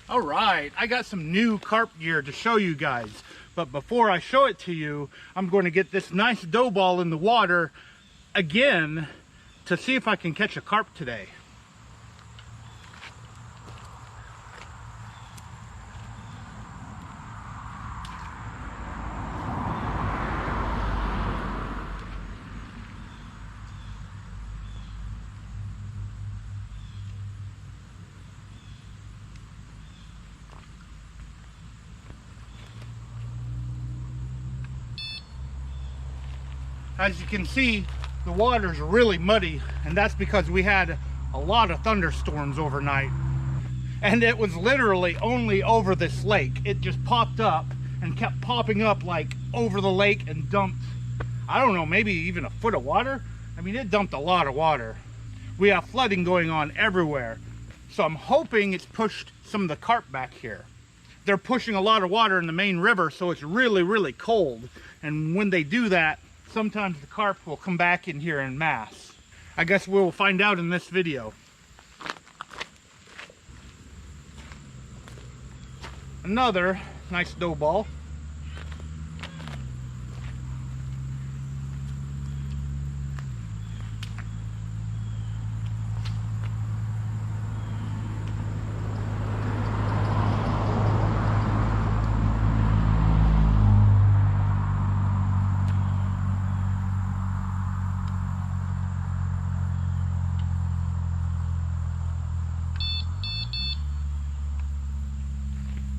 All right, I got some new carp gear to show you guys. But before I show it to you, I'm going to get this nice dough ball in the water again to see if I can catch a carp today. As you can see, the water's really muddy, and that's because we had a lot of thunderstorms overnight. And it was literally only over this lake. It just popped up and kept popping up like over the lake and dumped, I don't know, maybe even a foot of water. I mean, it dumped a lot of water. We have flooding going on everywhere. So I'm hoping it's pushed some of the carp back here. They're pushing a lot of water in the main river, so it's really, really cold. And when they do that, sometimes the carp will come back in here en masse. I guess we'll find out in this video. Another nice dough ball.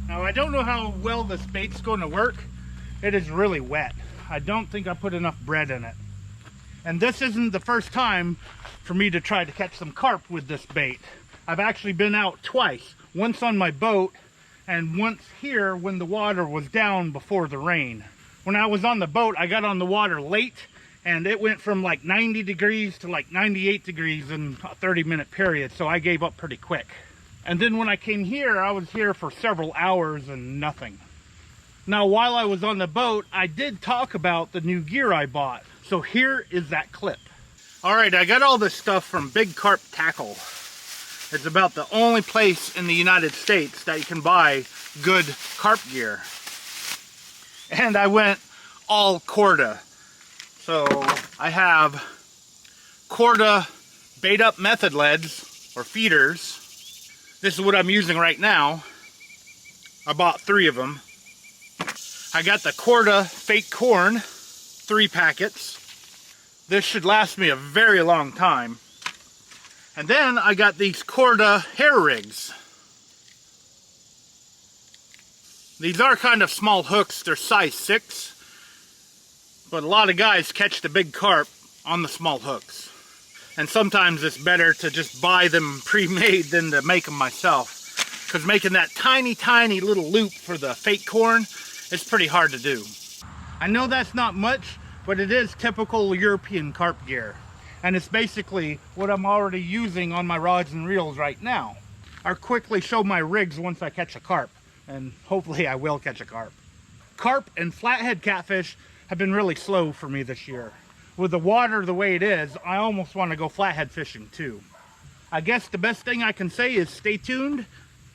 Now, I don't know how well this bait's going to work. It is really wet. I don't think I put enough bread in it. And this isn't the first time for me to try to catch some carp with this bait. I've actually been out twice. Once on my boat and once here when the water was down before the rain. When I was on the boat, I got on the water late and it went from like 90 degrees to like 98 degrees in a 30-minute period. So I gave up pretty quick. And then when I came here, I was here for several hours and nothing. Now, while I was on the boat, I did talk about the new gear I bought. So here is that clip. All right, I got all this stuff from Big Carp Tackle. It's about the only place in the United States that you can buy good carp gear. And I went all Korda. So I have Korda bait up method leads or feeders. This is what I'm using right now. I bought 3 of them. I got the Korda fake corn, 3 packets. This should last me a very long time. And then I got these Korda hair rigs. These are kind of small hooks. They're size 6. But a lot of guys catch the big carp on the small hooks. And sometimes it's better to just buy them pre-made than to make them myself. Because making that tiny, tiny little loop for the fake corn is pretty hard to do. I know that's not much, but it is typical European carp gear. And it's basically what I'm already using on my rods and reels right now. I'll quickly show my rigs once I catch a carp. And hopefully I will catch a carp. Carp and flathead catfish have been really slow for me this year. With the water the way it is, I almost want to go flathead fishing too. I guess the best thing I can say is stay tuned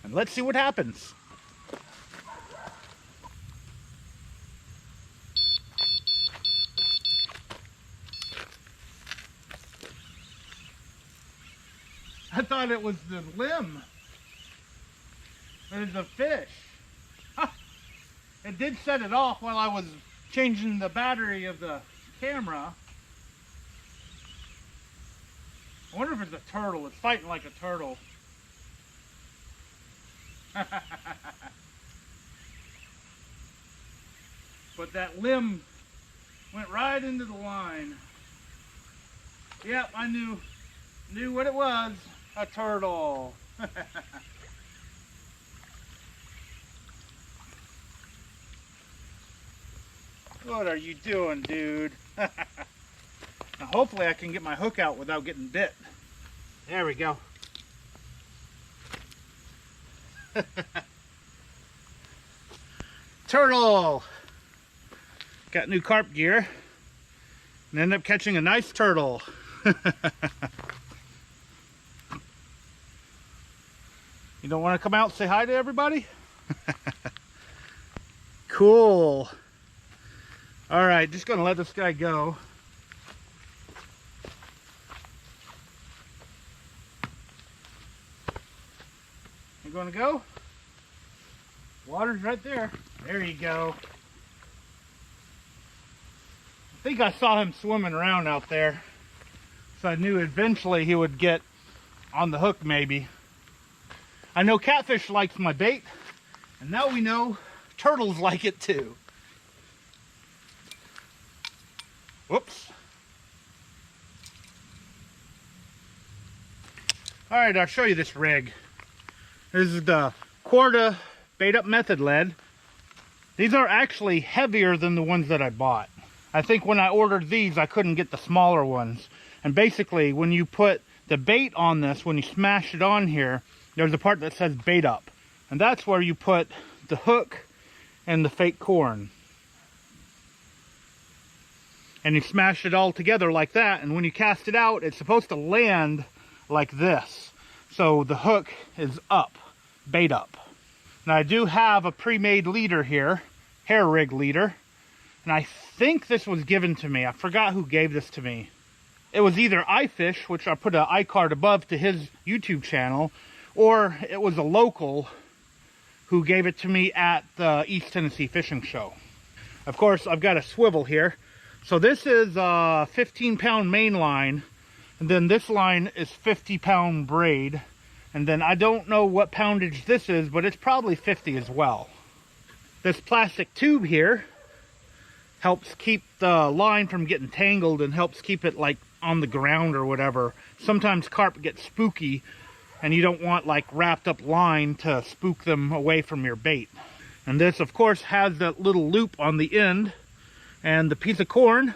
and let's see what happens. I thought it was the limb. There's a fish. It did set it off while I was changing the battery of the camera. I wonder if it's a turtle. It's fighting like a turtle. But that limb went right into the line. Yep, I knew what it was. A turtle. What are you doing, dude? Now, hopefully I can get my hook out without getting bit. There we go. Turtle! Got new carp gear. And ended up catching a nice turtle. You don't want to come out and say hi to everybody? Cool. All right, just gonna let this guy go. You gonna go? Water's right there. There you go. I think I saw him swimming around out there, so I knew eventually he would get on the hook maybe. I know catfish likes my bait, and now we know turtles like it too. Whoops. All right, I'll show you this rig. This is the Korda bait up method lead. These are actually heavier than the ones that I bought. I think when I ordered these, I couldn't get the smaller ones. And basically, when you put the bait on this, when you smash it on here, there's a part that says bait up. And that's where you put the hook and the fake corn. And you smash it all together like that, and when you cast it out, it's supposed to land like this. So the hook is up, bait up. Now I do have a pre-made leader here, hair rig leader, and I think this was given to me. I forgot who gave this to me. It was either iFish, which I put an iCard above to his YouTube channel, or it was a local who gave it to me at the East Tennessee Fishing Show. Of course, I've got a swivel here. So this is a 15-pound main line, and then this line is 50-pound braid, and then I don't know what poundage this is, but it's probably 50 as well. This plastic tube here helps keep the line from getting tangled and helps keep it like on the ground or whatever. Sometimes carp get spooky, and you don't want like wrapped up line to spook them away from your bait. And this, of course, has that little loop on the end and the piece of corn,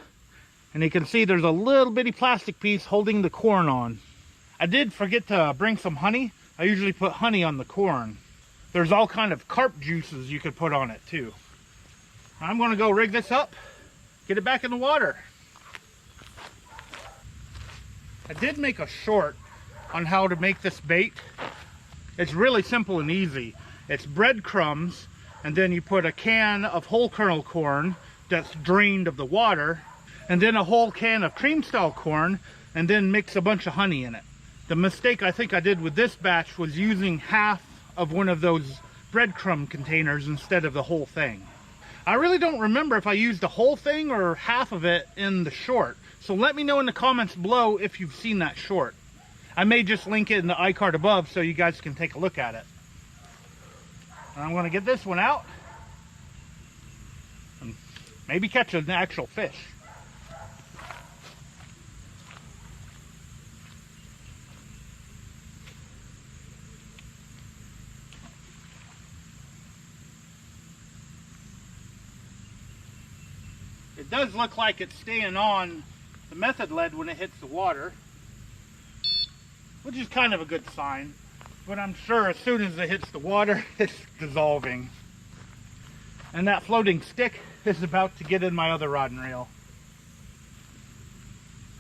and you can see there's a little bitty plastic piece holding the corn on. I did forget to bring some honey. I usually put honey on the corn. There's all kind of carp juices you could put on it too. I'm gonna go rig this up, get it back in the water. I did make a short on how to make this bait. It's really simple and easy. It's breadcrumbs, and then you put a can of whole kernel corn that's drained of the water, and then a whole can of cream style corn, and then mix a bunch of honey in it. The mistake I think I did with this batch was using half of one of those breadcrumb containers instead of the whole thing. I really don't remember if I used the whole thing or half of it in the short, so let me know in the comments below if you've seen that short. I may just link it in the iCard above so you guys can take a look at it. And I'm going to get this one out and maybe catch an actual fish. It does look like it's staying on the method lead when it hits the water, which is kind of a good sign. But I'm sure as soon as it hits the water, it's dissolving. And that floating stick is about to get in my other rod and reel.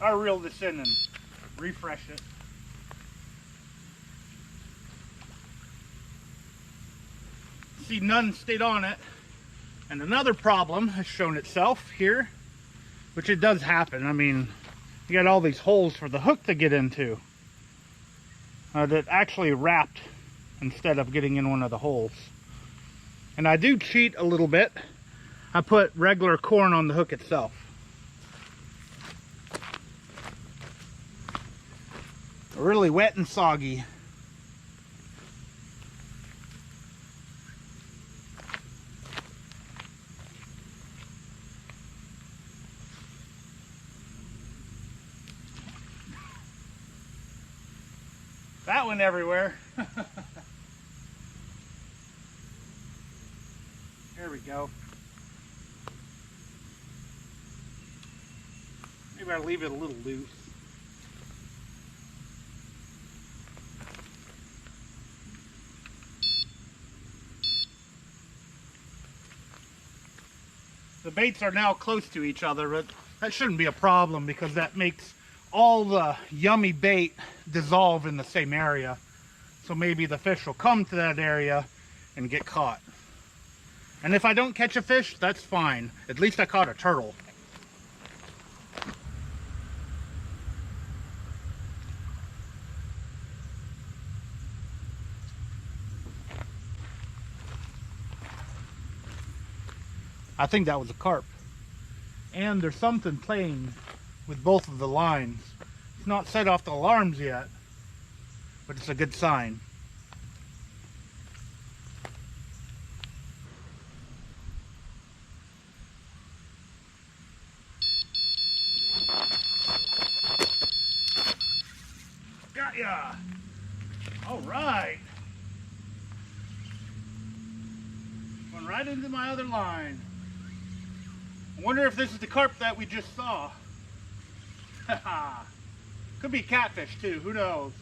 I'll reel this in and refresh it. See, none stayed on it. And another problem has shown itself here, which it does happen. I mean, you got all these holes for the hook to get into that actually wrapped instead of getting in one of the holes. And I do cheat a little bit. I put regular corn on the hook itself. Really wet and soggy. That went everywhere. There we go. Maybe I'll leave it a little loose. The baits are now close to each other, but that shouldn't be a problem because that makes all the yummy bait dissolve in the same area. so maybe the fish will come to that area and get caught. And if I don't catch a fish, that's fine. At least I caught a turtle. I think that was a carp. And there's something playing with both of the lines. It's not set off the alarms yet, but it's a good sign. Got ya! All right. Going right into my other line. I wonder if this is the carp that we just saw. Could be catfish too, who knows?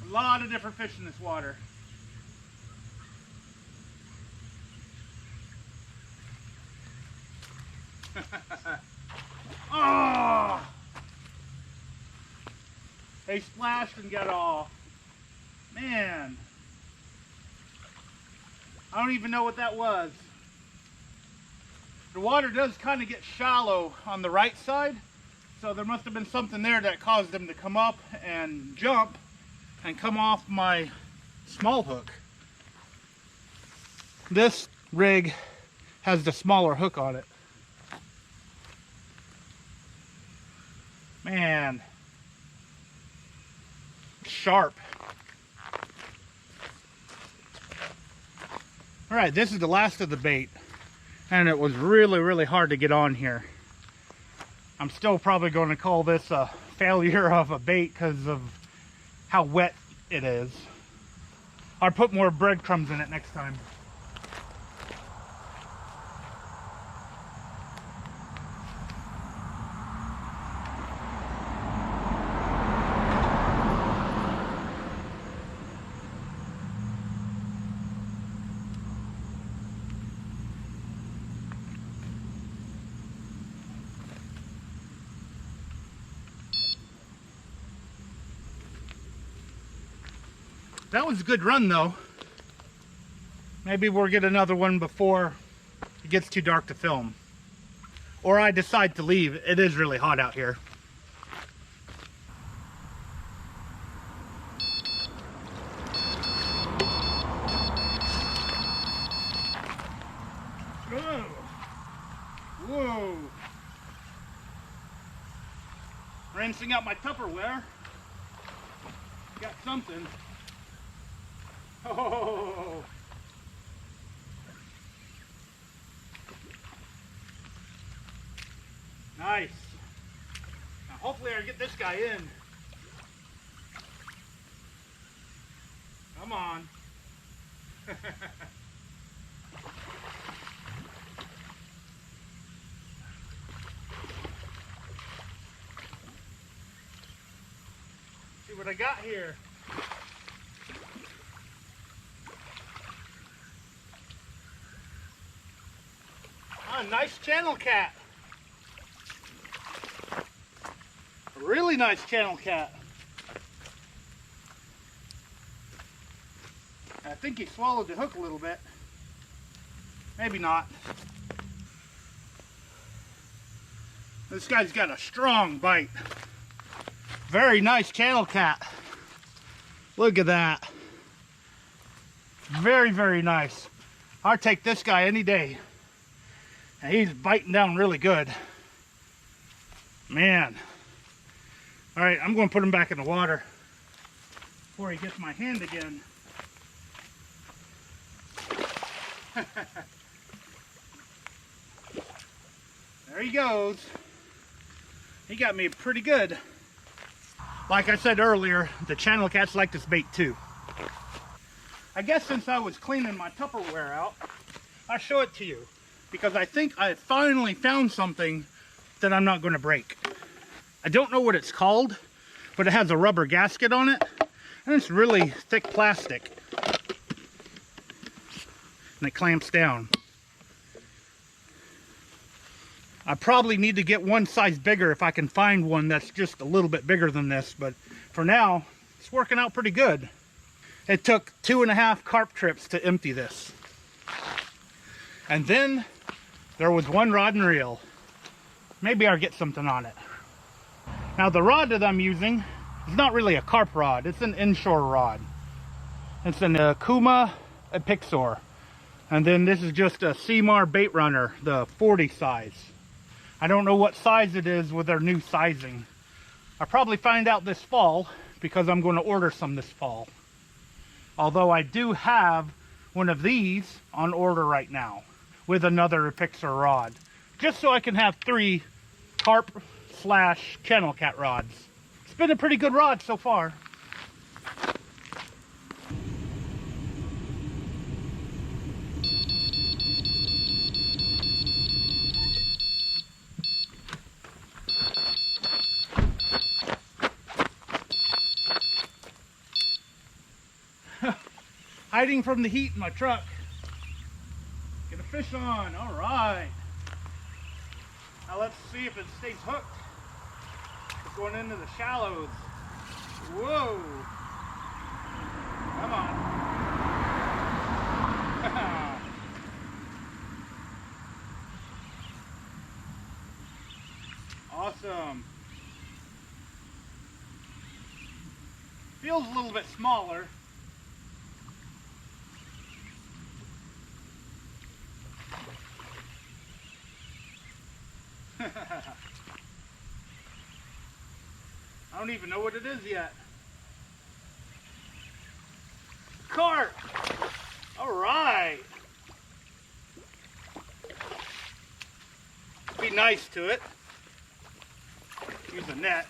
A lot of different fish in this water. Oh! They splashed and got off. Man. I don't even know what that was. The water does kind of get shallow on the right side, so there must have been something there that caused them to come up and jump and come off my small hook. This rig has the smaller hook on it. Man, sharp. All right, this is the last of the bait. And it was really, really hard to get on here. I'm still probably going to call this a failure of a bait because of how wet it is. I'll put more breadcrumbs in it next time. That was a good run though. Maybe we'll get another one before it gets too dark to film. Or I decide to leave. It is really hot out here. Whoa. Whoa. Rinsing out my Tupperware. Got something. Oh. Nice. Now hopefully I get this guy in. Come on. See what I got here. A nice channel cat. A really nice channel cat. I think he swallowed the hook a little bit. Maybe not. This guy's got a strong bite. Very nice channel cat. Look at that. Very, very nice. I'll take this guy any day. And he's biting down really good. Man. All right, I'm going to put him back in the water before he gets my hand again. There he goes. He got me pretty good. Like I said earlier, the channel cats like this bait too. I guess since I was cleaning my Tupperware out, I'll show it to you. Because I think I finally found something that I'm not going to break. I don't know what it's called, but it has a rubber gasket on it. And it's really thick plastic. And it clamps down. I probably need to get one size bigger if I can find one that's just a little bit bigger than this. But for now, it's working out pretty good. It took 2.5 carp trips to empty this. And then there was one rod and reel. Maybe I'll get something on it. Now the rod that I'm using is not really a carp rod. It's an inshore rod. It's an Kuma Epixor. And then this is just a Seamar bait runner, the 40 size. I don't know what size it is with their new sizing. I'll probably find out this fall because I'm going to order some this fall. Although I do have one of these on order right now with another Epixor rod. Just so I can have 3 carp / channel cat rods. It's been a pretty good rod so far. Hiding from the heat in my truck. Get a fish on, all right. Now let's see if it stays hooked. It's going into the shallows. Whoa. Come on. Awesome. Feels a little bit smaller. I don't even know what it is yet. Carp! Alright! Be nice to it. Use a net.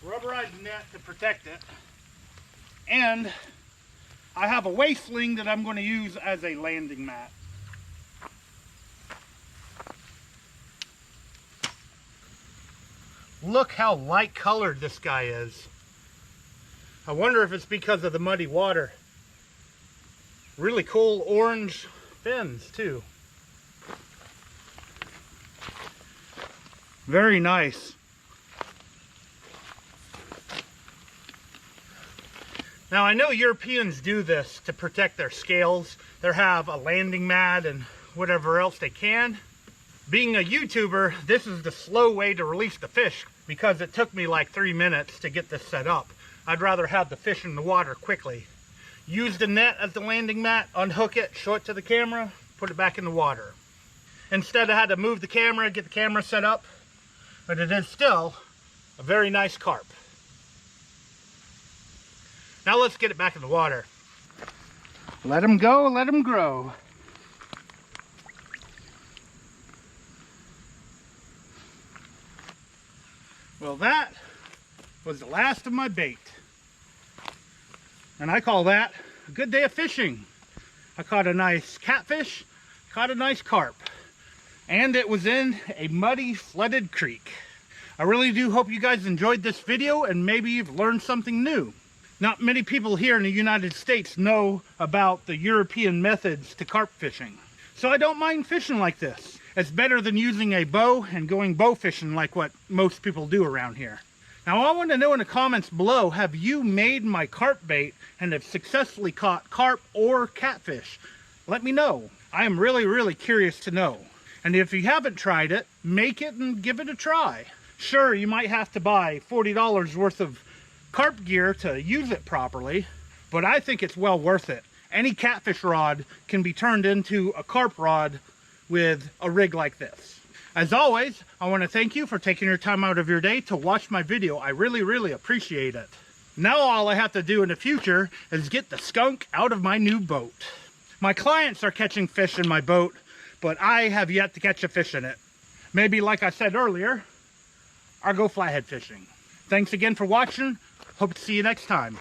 Rubberized net to protect it. And I have a waist sling that I'm going to use as a landing mat. Look how light colored this guy is. I wonder if it's because of the muddy water. Really cool orange fins too. Very nice. Now I know Europeans do this to protect their scales. They have a landing mat and whatever else they can. Being a YouTuber, this is the slow way to release the fish because it took me like 3 minutes to get this set up. I'd rather have the fish in the water quickly. Use the net as the landing mat, unhook it, show it to the camera, put it back in the water. Instead I had to move the camera, get the camera set up, but it is still a very nice carp. Now let's get it back in the water. Let them go, let them grow. Well, that was the last of my bait. And I call that a good day of fishing. I caught a nice catfish, caught a nice carp. And it was in a muddy, flooded creek. I really do hope you guys enjoyed this video and maybe you've learned something new. Not many people here in the United States know about the European methods to carp fishing. So I don't mind fishing like this. It's better than using a bow and going bow fishing like what most people do around here. Now I want to know in the comments below, have you made my carp bait and have successfully caught carp or catfish? Let me know. I am really curious to know. And if you haven't tried it, make it and give it a try. Sure, you might have to buy $40 worth of carp gear to use it properly, but I think it's well worth it. Any catfish rod can be turned into a carp rod with a rig like this. As always, I want to thank you for taking your time out of your day to watch my video. I really appreciate it. Now all I have to do in the future is get the skunk out of my new boat. My clients are catching fish in my boat, but I have yet to catch a fish in it. Maybe, like I said earlier, I'll go flathead fishing. Thanks again for watching. Hope to see you next time.